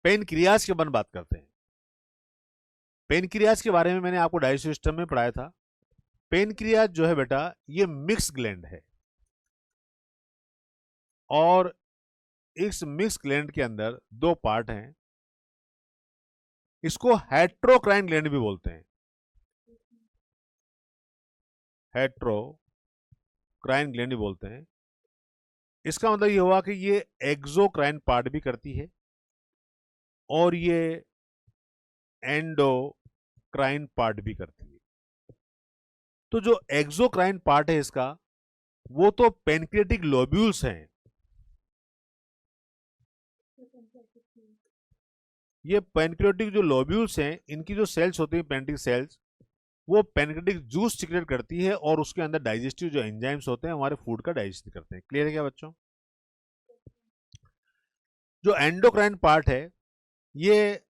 Pancreas के बारे में बात करते हैं। पेनक्रियाज के बारे में मैंने आपको डाइजेस्टिव सिस्टम में पढ़ाया था। पेनक्रियाज जो है बेटा, ये मिक्स ग्लैंड है और इस मिक्स ग्लैंड के अंदर दो पार्ट हैं। इसको हेट्रोक्राइन ग्लैंड भी बोलते हैं, हेट्रोक्राइन ग्लैंड भी बोलते हैं। इसका मतलब ये हुआ कि ये एक्सोक्राइन पार्ट भी करती है और ये एंडोक्राइन पार्ट भी करती है। तो जो एक्सोक्राइन पार्ट है इसका, वो तो पेनक्रियाटिक लोब्यूल्स हैं। ये पेनक्रियाटिक जो लोब्यूल्स हैं, इनकी जो सेल्स होती हैं पेनक्रियाटिक सेल्स, वो पेनक्रियाटिक जूस सिक्रेट करती है और उसके अंदर डाइजेस्टिव जो एंजाइम्स होते हैं हमारे फूड का डाइजेशन करते हैं। क्लियर है क्या बच्चों? जो एंडोक्राइन पार्ट है, ये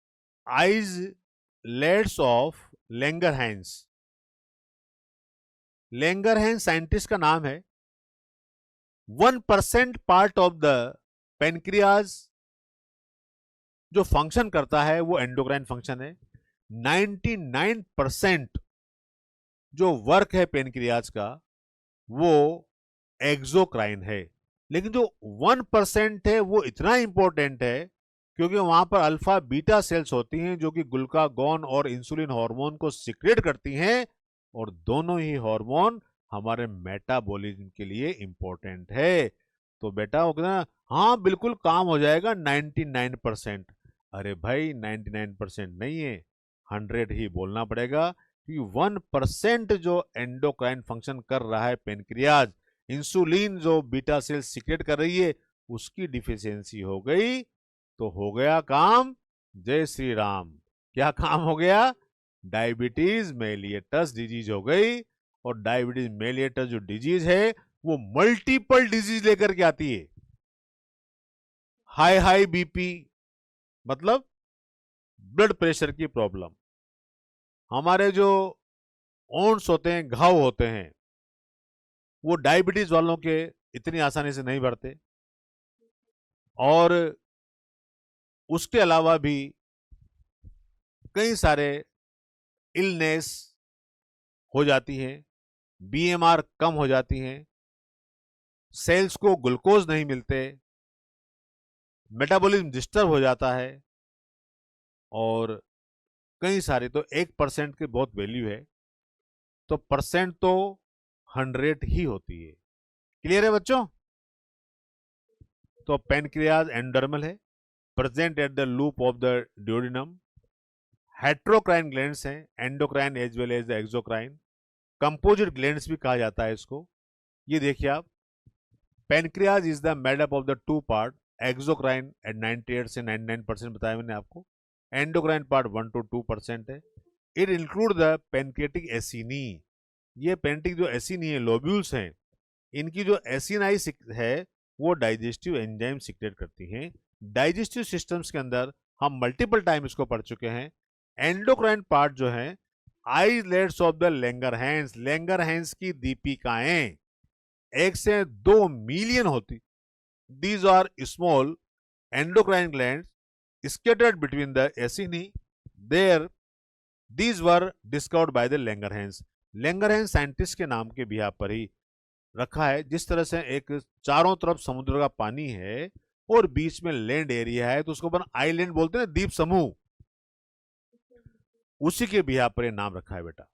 islets of Langerhans, Langerhans scientist का नाम है। 1% पार्ट ऑफ द पेनक्रियाज जो फंक्शन करता है वो एंडोक्राइन फंक्शन है। 99% जो वर्क है पेनक्रियाज का वो एक्सोक्राइन है। लेकिन जो 1% है वो इतना इंपॉर्टेंट है क्योंकि वहां पर अल्फा बीटा सेल्स होती हैं जो कि ग्लूकागॉन और इंसुलिन हार्मोन को सिक्रेट करती हैं, और दोनों ही हार्मोन हमारे मेटाबॉलिज्म के लिए इंपॉर्टेंट है। तो बेटा वो कहना हाँ बिल्कुल काम हो जाएगा 99%। अरे भाई 99% नहीं है, 100 ही बोलना पड़ेगा, क्योंकि 1% जो एंडोक्राइन फंक्शन कर रहा है पेनक्रियाज, इंसुलिन जो बीटा सेल सिक्रेट कर रही है, उसकी डिफिशियंसी हो गई तो हो गया काम जय श्री राम। क्या काम हो गया? डायबिटीज मेलिएटस डिजीज हो गई। और डायबिटीज मेलिएटस जो डिजीज है वो मल्टीपल डिजीज लेकर के आती है। हाई बीपी मतलब ब्लड प्रेशर की प्रॉब्लम, हमारे जो ओन्स होते हैं, घाव होते हैं, वो डायबिटीज वालों के इतनी आसानी से नहीं बढ़ते। और उसके अलावा भी कई सारे इलनेस हो जाती हैं, बीएमआर कम हो जाती हैं, सेल्स को ग्लूकोज नहीं मिलते, मेटाबॉलिज्म डिस्टर्ब हो जाता है, और कई सारे। तो 1% की बहुत वैल्यू है, तो परसेंट तो 100 ही होती है। क्लियर है बच्चों? तो पेनक्रियाज एंडोडर्मल है, present at the loop of the duodenum. Heterocrine glands हैं, endocrine as well as the exocrine. Composite glands भी कहा जाता है इसको। ये देखिए आप, pancreas is the made up of the two part, exocrine at 98 से 99% बताया मैंने आपको, एंडोक्राइन पार्ट 1 to 2% है। इट इंक्लूड द पेनक्रियाटिक एसिनी। ये पेनक्रियाटिक जो एसिनी है, लोब्यूल्स हैं, इनकी जो एसिनाई है वो डाइजेस्टिव एंजाइम सिक्रेट करती हैं। डाइजेस्टिव सिस्टम्स के अंदर हम मल्टीपल टाइम इसको पढ़ चुके हैं। एंडोक्राइन पार्ट जो है, islets of the Langerhans, Langerhans की दीपिकाएं 1 से 2 मिलियन होती। These are small endocrine glands scattered between the acini. There, these were discovered by the Langerhans. Langerhans scientist के नाम के बिहार पर ही रखा है। जिस तरह से एक चारों तरफ समुद्र का पानी है और बीच में लैंड एरिया है, तो उसको अपन आइलैंड बोलते हैं, द्वीप समूह, उसी के बिहार पर ये नाम रखा है बेटा।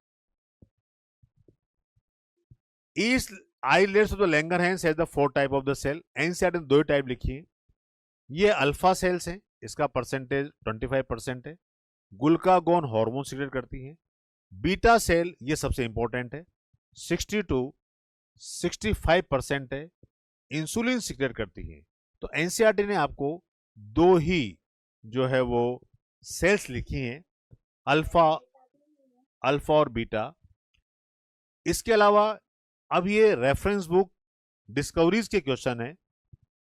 East islands of the Langerhans has the 4 type of the cell. NCERT ने 2 टाइप लिखी है। ये अल्फा सेल्स हैं, इसका परसेंटेज 25% है, ग्लूकागॉन हार्मोन सिक्रेट करती हैं। बीटा सेल, ये सबसे इंपॉर्टेंट है, 60 to 65% है, इंसुलिन सिक्रेट करती है। तो एनसीईआरटी ने आपको 2 ही जो है वो सेल्स लिखी हैं, अल्फा और बीटा। इसके अलावा अब ये रेफरेंस बुक डिस्कवरीज के क्वेश्चन है।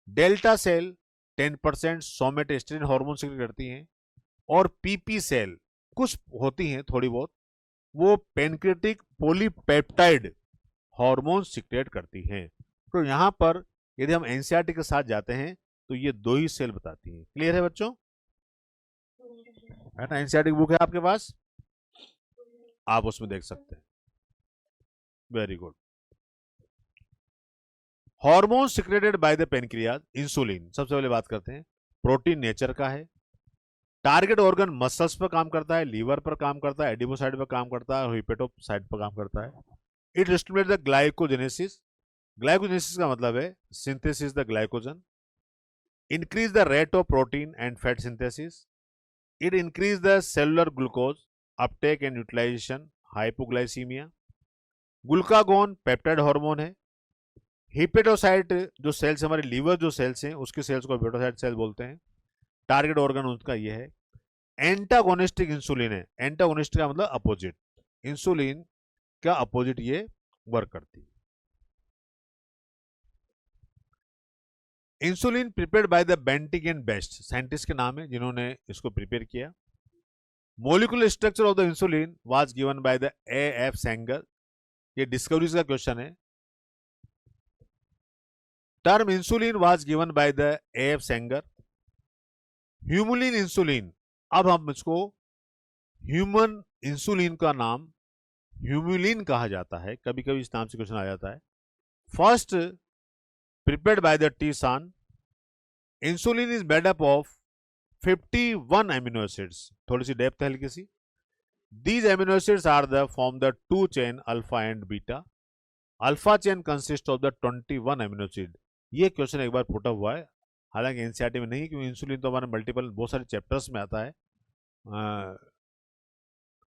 डेल्टा सेल 10% सोमेटोस्टेरोन हार्मोन सिक्रेट करती हैं, और पीपी सेल कुछ होती हैं थोड़ी बहुत, वो पेनक्रियाटिक पॉलीपेप्टाइड हार्मोन सिक्रेट करती हैं। तो यहां पर यदि हम एनसीईआरटी के साथ जाते हैं तो ये 2 ही सेल बताती हैं। क्लियर है बच्चों? है ना, एनसीईआरटी की बुक है आपके पास, आप उसमें देख सकते हैं। Very good. Hormone secreted by the pancreas, insulin सबसे पहले बात करते हैं। प्रोटीन नेचर का है, टारगेट ऑर्गन मसल्स पर काम करता है, लीवर पर काम करता है, एडिपोसाइड पर काम करता है, हिपेटोसाइड पर काम करता है। It stimulate the glycogenesis, glycogenesis का मतलब है synthesis the glycogen, increase the rate of protein and fat synthesis. It increase the cellular glucose uptake and utilization, hypoglycemia. Glucagon peptide hormone है। हिपेटोसाइट जो सेल्स हमारे लीवर जो sales हैं उसके sales को हिपेटोसाइट सेल बोलते हैं। टारगेट ऑर्गन उसका ये है। एंटागोनिस्टिक इंसुलिन है, एंटागोनिस्टिक का मतलब अपोजिट, इंसुलिन का अपोजिट ये वर्क करती है। Insulin prepared by the Banting and Best, scientist के नाम है जिन्होंने इसको प्रिपेयर किया। Molecular structure of the insulin was given by the AF Sanger, ये डिस्कवरीज का क्वेश्चन है। Term insulin was given by the AF Sanger. Humulin insulin, अब हम इसको ह्यूमन इंसुलिन का नाम ह्यूमुलिन कहा जाता है, कभी कभी इस नाम से क्वेश्चन आ जाता है। First prepared by the T-san. Insulin is made up of 51 amino acids. थोड़ी सी डेप्थ है हल्की सी। These amino acids are the form the two chain alpha and beta. Alpha chain consists of the 21 amino acid. ये question एक बार put हुआ है, हालांकि NCERT में नहीं, क्योंकि इंसुलिन तो हमारे मल्टीपल बहुत सारे चैप्टर्स में आता है।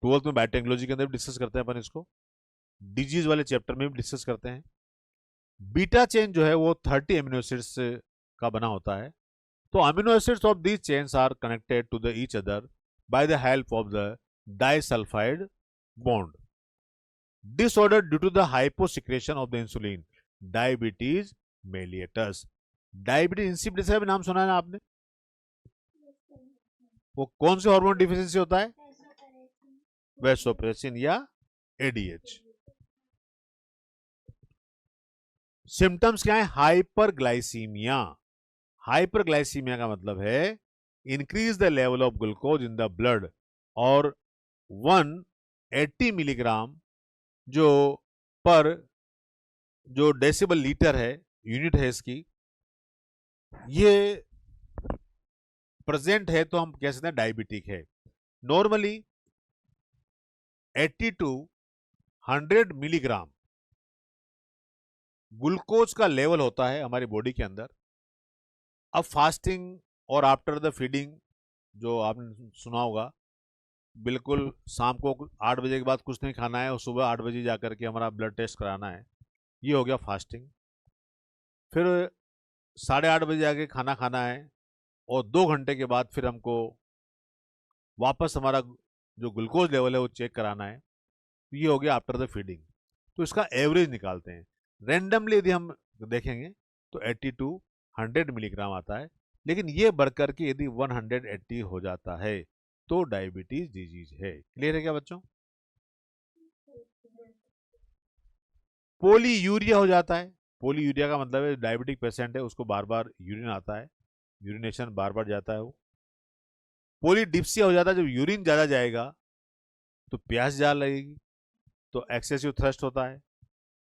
12th में बायोटेक्नोलॉजी के अंदर भी डिस्कस करते हैं अपन इसको, डिजीज वाले चैप्टर में भी डिस्कस करते हैं। बीटा चेन जो है वो 30 अमीनो एसिड्स का बना होता है। तो amino acids of these chains are connected to the each other by the help of the disulphide bond. Disorder due to the hyposecretion of the insulin, diabetes mellitus. Diabetes insipidus का भी नाम सुना है ना आपने? वो कौन से हार्मोन डिफिशिएंसी होता है? वैसोप्रेसिन या एडीएच। सिम्टम्स क्या है? हाइपरग्लाइसीमिया। हाइपरग्लाइसीमिया का मतलब है increase the level of glucose in the blood, और 180 मिलीग्राम जो पर जो डेसिबल लीटर है, यूनिट है इसकी, ये प्रेजेंट है तो हम कह सकते हैं डायबिटिक है। नॉर्मली 80 to 100 मिलीग्राम ग्लूकोज का लेवल होता है हमारी बॉडी के अंदर। अब फास्टिंग और आफ्टर द फीडिंग जो आपने सुना होगा, बिल्कुल शाम को 8 बजे के बाद कुछ नहीं खाना है और सुबह 8 बजे जाकर के हमारा ब्लड टेस्ट कराना है, ये हो गया फास्टिंग। फिर 8:30 बजे आके खाना खाना है और 2 घंटे के बाद फिर हमको वापस हमारा जो ग्लूकोज लेवल है वो चेक कराना है, तो ये हो गया आफ्टर द फीडिंग। तो इसका एवरेज निकालते हैं। रैंडमली यदि हम देखेंगे तो 80 to 100 मिलीग्राम आता है, लेकिन ये बढ़कर के यदि 180 हो जाता है तो डायबिटीज डिजीज है। क्लियर है क्या बच्चों? पोलीयूरिया हो जाता है। पोलीयूरिया का मतलब है डायबिटिक पेशेंट है, उसको बार बार यूरिन आता है, यूरिनेशन बार बार जाता है वो। पोलीडिप्सिया हो जाता है, जब यूरिन ज्यादा जाएगा तो प्यास ज्यादा लगेगी, तो एक्सेसिव थ्रस्ट होता है।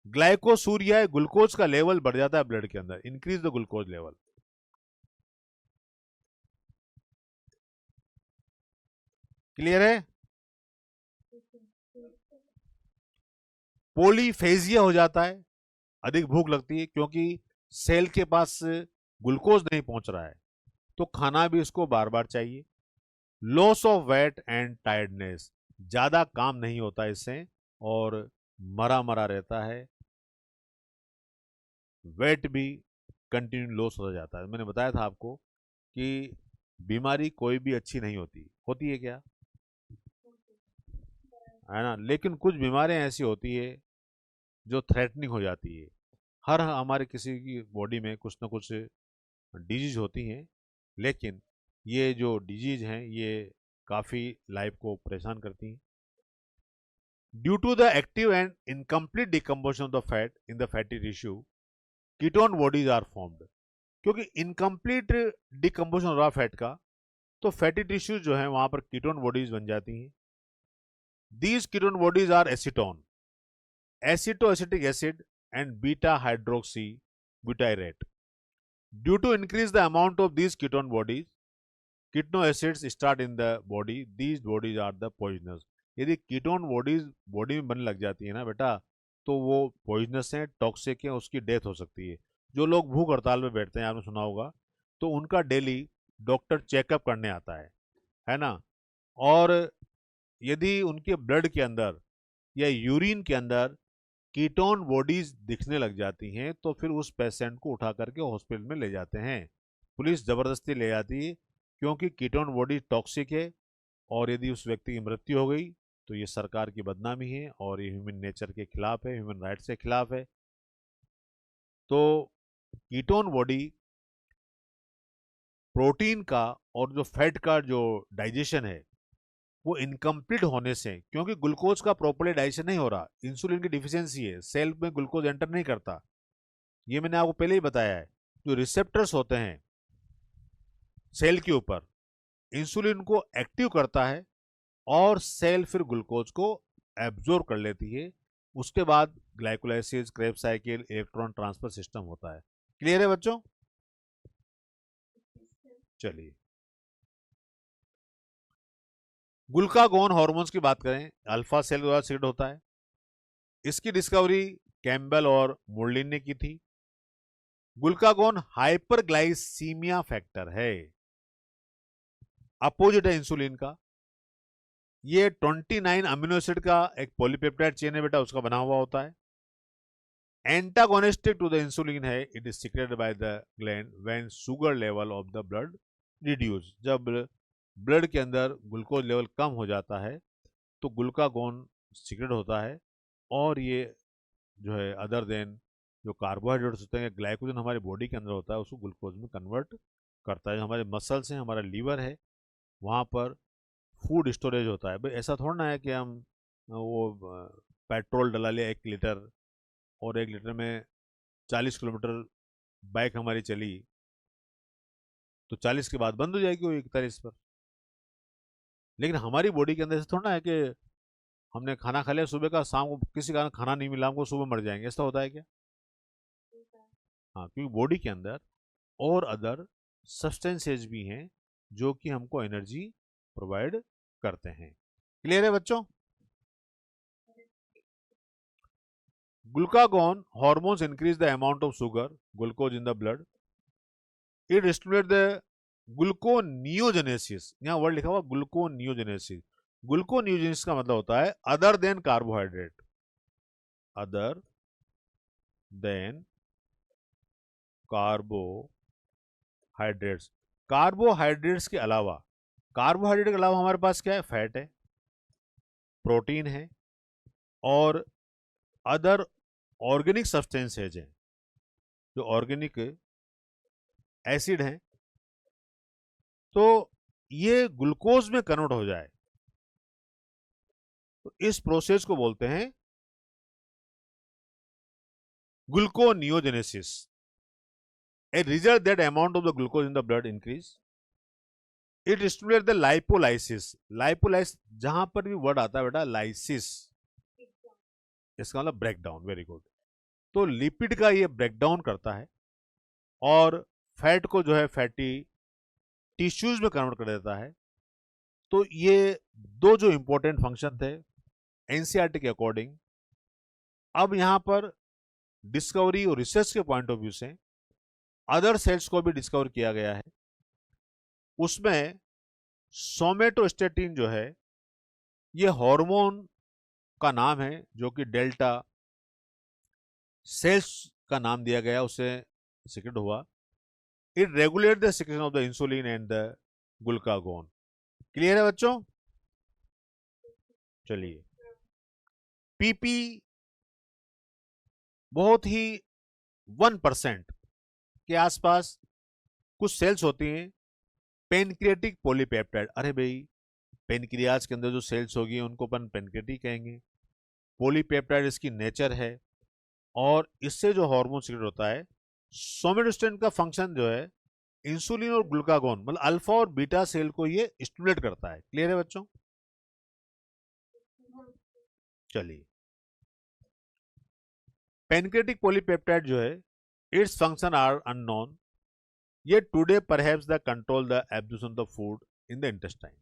ग्लाइकोसूरिया है, ग्लूकोज का लेवल बढ़ जाता है ब्लड के अंदर, increase the glucose level. Clear है? पोलीफेजिया हो जाता है, अधिक भूख लगती है क्योंकि सेल के पास ग्लूकोज नहीं पहुंच रहा है, तो खाना भी इसको बार बार चाहिए। Loss of weight and tiredness, ज्यादा काम नहीं होता इससे और मरा मरा रहता है। वेट भी कंटिन्यू लॉस हो जाता है। मैंने बताया था आपको कि बीमारी कोई भी अच्छी नहीं होती, होती है क्या? है ना, लेकिन कुछ बीमारियां ऐसी होती है जो थ्रेटनिंग हो जाती है। हर हमारे किसी की बॉडी में कुछ ना कुछ डिजीज होती हैं, लेकिन ये जो डिजीज हैं ये काफ़ी लाइफ को परेशान करती हैं। Due to the active and incomplete decomposition of the fat in the fatty tissue, ketone bodies are formed. क्योंकि इनकम्प्लीट डिकम्पोजिशन हो रहा फैट का, तो फैटी टिश्यूज जो है वहां पर कीटोन बॉडीज बन जाती हैं। These ketone bodies are acetone, acetoacetic acid and beta hydroxy butyrate. Due to increase the amount of these ketone bodies, ketone acids start in the body, these bodies are the poisonous. यदि ketone bodies body में बनने लग जाती है ना बेटा, तो वो पॉइजनस है, टॉक्सिक है, उसकी डेथ हो सकती है। जो लोग भूख हड़ताल में बैठते हैं, आपने सुना होगा, तो उनका डेली डॉक्टर चेकअप करने आता है ना। और यदि उनके ब्लड के अंदर या यूरिन के अंदर कीटोन बॉडीज दिखने लग जाती हैं, तो फिर उस पेशेंट को उठा करके हॉस्पिटल में ले जाते हैं, पुलिस जबरदस्ती ले जाती है, क्योंकि कीटोन बॉडी टॉक्सिक है। और यदि उस व्यक्ति की मृत्यु हो गई तो ये सरकार की बदनामी है और ये ह्यूमन नेचर के खिलाफ है, ह्यूमन राइट्स के खिलाफ है। तो कीटोन बॉडी प्रोटीन का और जो फैट का जो डाइजेशन है वो इनकम्प्लीट होने से, क्योंकि ग्लूकोज का प्रॉपर्ली डाइजेशन नहीं हो रहा, इंसुलिन की डिफिशियंसी है, सेल में ग्लूकोज एंटर नहीं करता। ये मैंने आपको पहले ही बताया है। जो रिसेप्टर्स होते हैं सेल के ऊपर, इंसुलिन को एक्टिव करता है और सेल फिर ग्लूकोज को एब्जॉर्ब कर लेती है। उसके बाद glycolysis, Krebs cycle, electron transfer system होता है। क्लियर है बच्चों? चलिए, ग्लूकागोन हार्मोन्स की बात करें, अल्फा सेल द्वारा सीक्रेट होता है। इसकी डिस्कवरी कैम्बेल और मोर्लिन ने की थी। ग्लूकागोन हाइपरग्लाइसीमिया फैक्टर है, अपोजिट है इंसुलिन का। ये 29 अमीनो एसिड का एक पॉलीपेप्टाइड चेन है बेटा, उसका बना हुआ होता है। एंटागोनिस्टिक टू द इंसुलिन है, it is secreted by the gland when sugar level of the blood reduce. जब ब्लड के अंदर ग्लूकोज लेवल कम हो जाता है तो ग्लूकागोन सीक्रेट होता है, और ये जो है अदर देन जो कार्बोहाइड्रेट्स होते हैं, ग्लाइकोजन हमारी बॉडी के अंदर होता है, उसको ग्लूकोज में कन्वर्ट करता है। हमारे मसल्स हैं, हमारा लीवर है, वहाँ पर फूड स्टोरेज होता है। भाई ऐसा थोड़ा ना है कि हम वो पेट्रोल डला लिया 1 लीटर और 1 लीटर में 40 किलोमीटर बाइक हमारी चली तो 40 के बाद बंद हो जाएगी वो 41 पर। लेकिन हमारी बॉडी के अंदर से थोड़ा ना है कि हमने खाना खा लिया सुबह का, शाम को किसी कारण खाना नहीं मिला हमको, सुबह मर जाएंगे, ऐसा होता है क्या? हाँ, क्योंकि बॉडी के अंदर और अदर सब्सटेंसेज भी हैं जो कि हमको एनर्जी प्रोवाइड करते हैं। क्लियर है बच्चों? Glucagon hormones increase the amount of sugar glucose in the blood, it stimulate the gluconeogenesis. यहाँ वर्ड लिखा हुआ ग्लूकोनियोजेनेसिस। ग्लूकोनियोजेनेसिस का मतलब होता है other than carbohydrate, other than carbohydrates. Carbohydrates के अलावा, कार्बोहाइड्रेट के अलावा हमारे पास क्या है? फैट है, प्रोटीन है और अदर ऑर्गेनिक सब्सटेंसेज हैं, जो ऑर्गेनिक एसिड हैं। तो ये ग्लूकोज में कन्वर्ट हो जाए तो इस प्रोसेस को बोलते हैं gluconeogenesis. A result that amount of the glucose in the blood increase. It stimulates the lipolysis. Lipolysis जहां पर भी वर्ड आता है बेटा लाइसिस, इसका मतलब ब्रेकडाउन। Very good. तो लिपिड का ये ब्रेकडाउन करता है और फैट को जो है फैटी टिश्यूज में कन्वर्ट कर देता है। तो ये दो जो इंपॉर्टेंट फंक्शन थे एनसीईआरटी के अकॉर्डिंग, अब यहां पर डिस्कवरी और रिसर्च के पॉइंट ऑफ व्यू से अदर सेल्स को भी डिस्कवर किया गया है। उसमें सोमेटोस्टेटिन जो है ये हार्मोन का नाम है, जो कि डेल्टा सेल्स का नाम दिया गया, उसे सीक्रेट हुआ। It regulate the secretion of the insulin and the glucagon. Clear है बच्चों? चलिए, पीपी बहुत ही 1% के आसपास कुछ सेल्स होती हैं पेनक्रियाटिक पॉलीपेप्टाइड। अरे भाई, पेनक्रियाज के अंदर जो सेल्स होगी उनको अपन पेनक्रियाटिक कहेंगे। पॉलीपेप्टाइड इसकी नेचर है और इससे जो हार्मोन सीक्रेट होता है, सोमेटोस्टेटिन का फंक्शन जो है इंसुलिन और ग्लूकागोन मतलब अल्फा और बीटा सेल को ये स्टिमुलेट करता है। क्लियर है बच्चों? चलिए, पैनक्रियाटिक पॉलीपेप्टाइड जो है, इट्स फंक्शन आर अननोन, ये today perhaps the control the absorption of the food in the intestine.